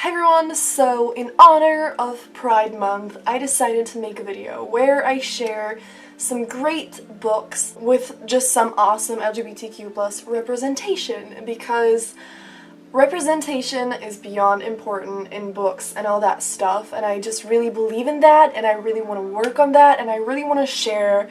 Hi everyone, so in honor of Pride Month, I decided to make a video where I share some great books with just some awesome LGBTQ+ representation, because representation is beyond important in books and all that stuff, and I just really believe in that, and I really want to work on that, and I really want to share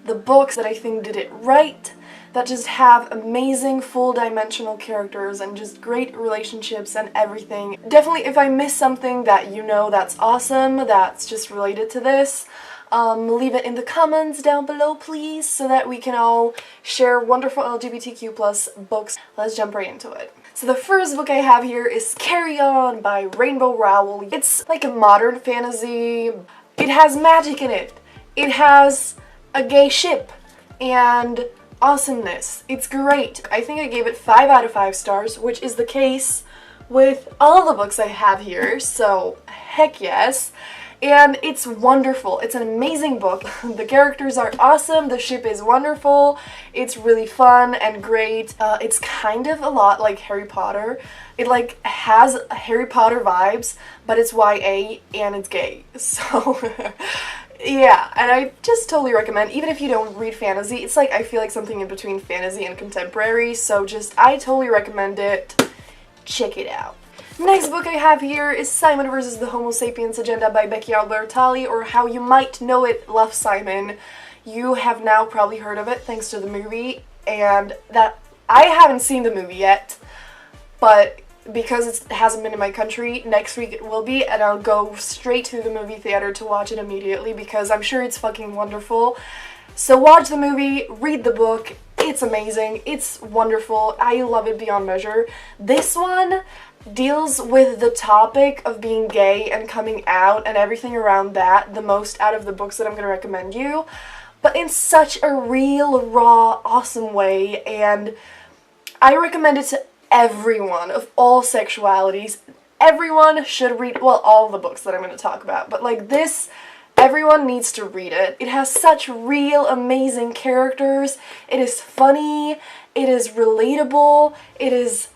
the books that I think did it right, that just have amazing full-dimensional characters and just great relationships and everything. Definitely, if I miss something that you know that's awesome, that's just related to this, leave it in the comments down below, please, so that we can all share wonderful LGBTQ+ books. Let's jump right into it. So the first book I have here is Carry On by Rainbow Rowell. It's like a modern fantasy. It has magic in it. It has a gay ship and awesomeness. It's great. I think I gave it 5 out of 5 stars, which is the case with all the books I have here, so heck yes. And it's wonderful. It's an amazing book. The characters are awesome, the ship is wonderful, it's really fun and great. It's kind of a lot like Harry Potter. It like has Harry Potter vibes, but it's YA and it's gay, so yeah, and I just totally recommend, even if you don't read fantasy, it's like, I feel like something in between fantasy and contemporary, so just, I totally recommend it. Check it out. Next book I have here is Simon vs. the Homo Sapiens Agenda by Becky Albertalli, or how you might know it, Love Simon. You have now probably heard of it thanks to the movie, and that, I haven't seen the movie yet, but because it hasn't been in my country, next week it will be, and I'll go straight to the movie theater to watch it immediately because I'm sure it's fucking wonderful. So watch the movie, read the book, it's amazing, it's wonderful, I love it beyond measure. This one deals with the topic of being gay and coming out and everything around that the most out of the books that I'm going to recommend you, but in such a real, raw, awesome way, and I recommend it to everyone of all sexualities. Everyone should read, well, all the books that I'm going to talk about, but like this, everyone needs to read it. It has such real, amazing characters. It is funny. It is relatable. It is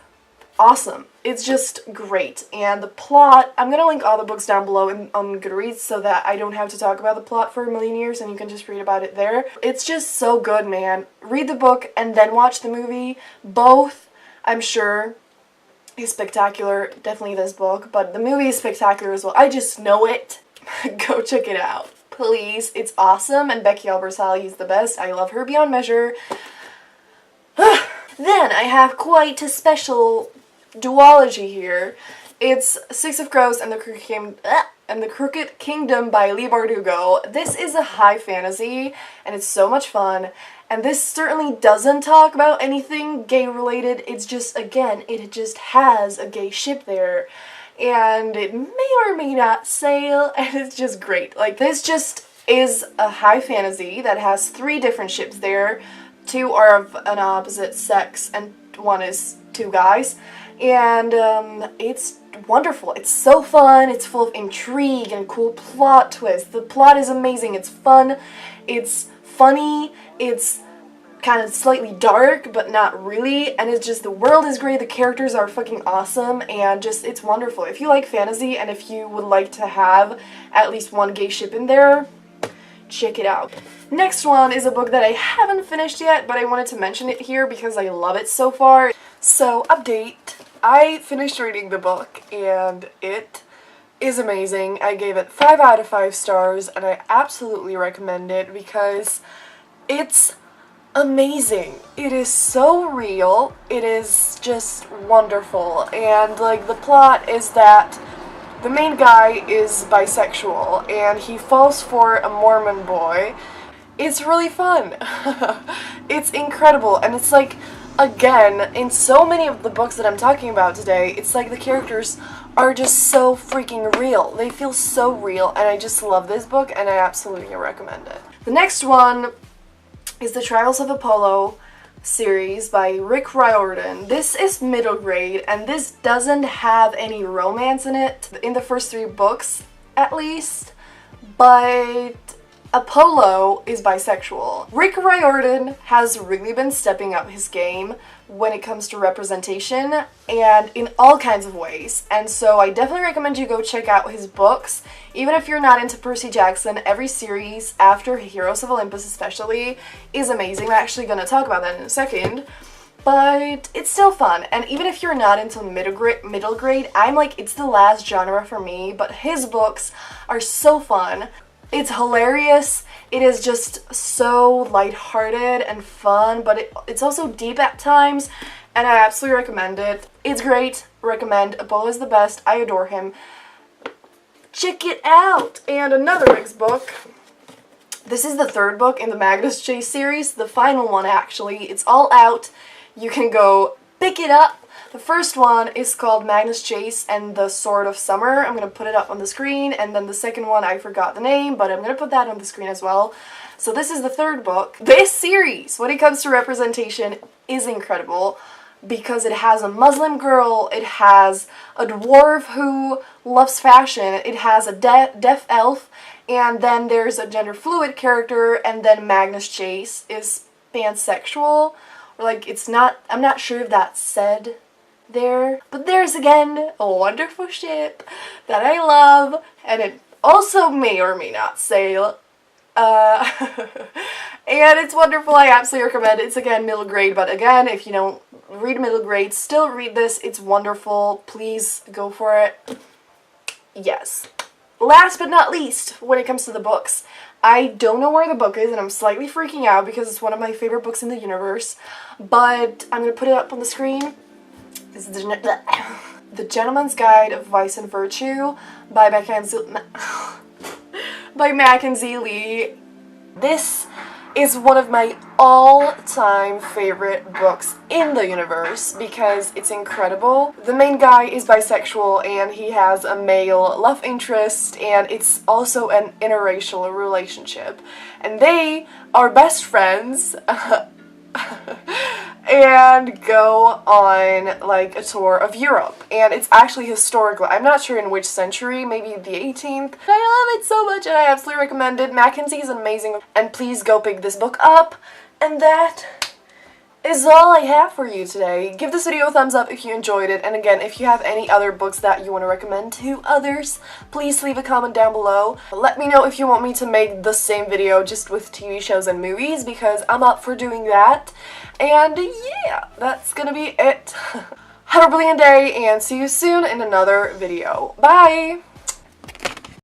awesome. It's just great. And the plot, I'm going to link all the books down below on Goodreads so that I don't have to talk about the plot for a million years and you can just read about it there. It's just so good, man. Read the book and then watch the movie. Both, I'm sure, is spectacular. Definitely this book, but the movie is spectacular as well. I just know it. Go check it out, please. It's awesome, and Becky Albertalli is the best. I love her beyond measure. Then I have quite a special duology here. It's Six of Crows and the Crooked Kingdom by Leigh Bardugo. This is a high fantasy, and it's so much fun. And this certainly doesn't talk about anything gay related. It's just, again, it just has a gay ship there. And it may or may not sail, and it's just great. Like, this just is a high fantasy that has 3 different ships there. 2 are of an opposite sex, and 1 is 2 guys. And it's wonderful. It's so fun. It's full of intrigue and cool plot twists. The plot is amazing. It's fun. It's funny. It's kind of slightly dark, but not really, and it's just, the world is great, the characters are fucking awesome, and just, it's wonderful. If you like fantasy, and if you would like to have at least 1 gay ship in there, check it out. Next one is a book that I haven't finished yet, but I wanted to mention it here because I love it so far. So, update. I finished reading the book, and it is amazing. I gave it 5 out of 5 stars, and I absolutely recommend it because it's amazing. It is so real. It is just wonderful. And like, the plot is that the main guy is bisexual and he falls for a Mormon boy. It's really fun. It's incredible, and it's like, again, in so many of the books that I'm talking about today, it's like the characters are just so freaking real. They feel so real, and I just love this book, and I absolutely recommend it. The next one is the Trials of Apollo series by Rick Riordan. This is middle grade, and this doesn't have any romance in it, in the first 3 books at least, but Apollo is bisexual. Rick Riordan has really been stepping up his game when it comes to representation and in all kinds of ways, and so I definitely recommend you go check out his books. Even if you're not into Percy Jackson, every series after Heroes of Olympus especially is amazing. I'm actually going to talk about that in a second, but it's still fun. And even if you're not into middle grade, I'm like, it's the last genre for me, but his books are so fun. It's hilarious. It is just so lighthearted and fun, but it's also deep at times, and I absolutely recommend it. It's great. Recommend. Apollo is the best. I adore him. Check it out! And another Rick's book. This is the third book in the Magnus Chase series, the final one actually. It's all out. You can go pick it up. The first one is called Magnus Chase and the Sword of Summer. I'm going to put it up on the screen, and then the second one, I forgot the name, but I'm going to put that on the screen as well. So this is the third book. This series, when it comes to representation, is incredible because it has a Muslim girl, it has a dwarf who loves fashion, it has a deaf elf, and then there's a gender fluid character, and then Magnus Chase is pansexual. Or like, it's not, I'm not sure if that's said there, but there's again a wonderful ship that I love, and it also may or may not sail, and it's wonderful. I absolutely recommend it. It's again middle grade, but again, if you don't read middle grade, still read this. It's wonderful. Please go for it. Yes. Last but not least, when it comes to the books, I don't know where the book is, and I'm slightly freaking out because it's one of my favorite books in the universe, but I'm going to put it up on the screen. This is The Gentleman's Guide of Vice and Virtue by Mackenzie Lee. This is one of my all-time favorite books in the universe because it's incredible. The main guy is bisexual and he has a male love interest, and it's also an interracial relationship. And they are best friends and go on like a tour of Europe, and it's actually historical. I'm not sure in which century, maybe the 18th. I love it so much and I absolutely recommend it. Mackenzie is amazing, and please go pick this book up. And that is all I have for you today. Give this video a thumbs up if you enjoyed it, and again, if you have any other books that you want to recommend to others, please leave a comment down below. Let me know if you want me to make the same video just with TV shows and movies, because I'm up for doing that. And yeah, that's gonna be it. Have a brilliant day, and see you soon in another video. Bye!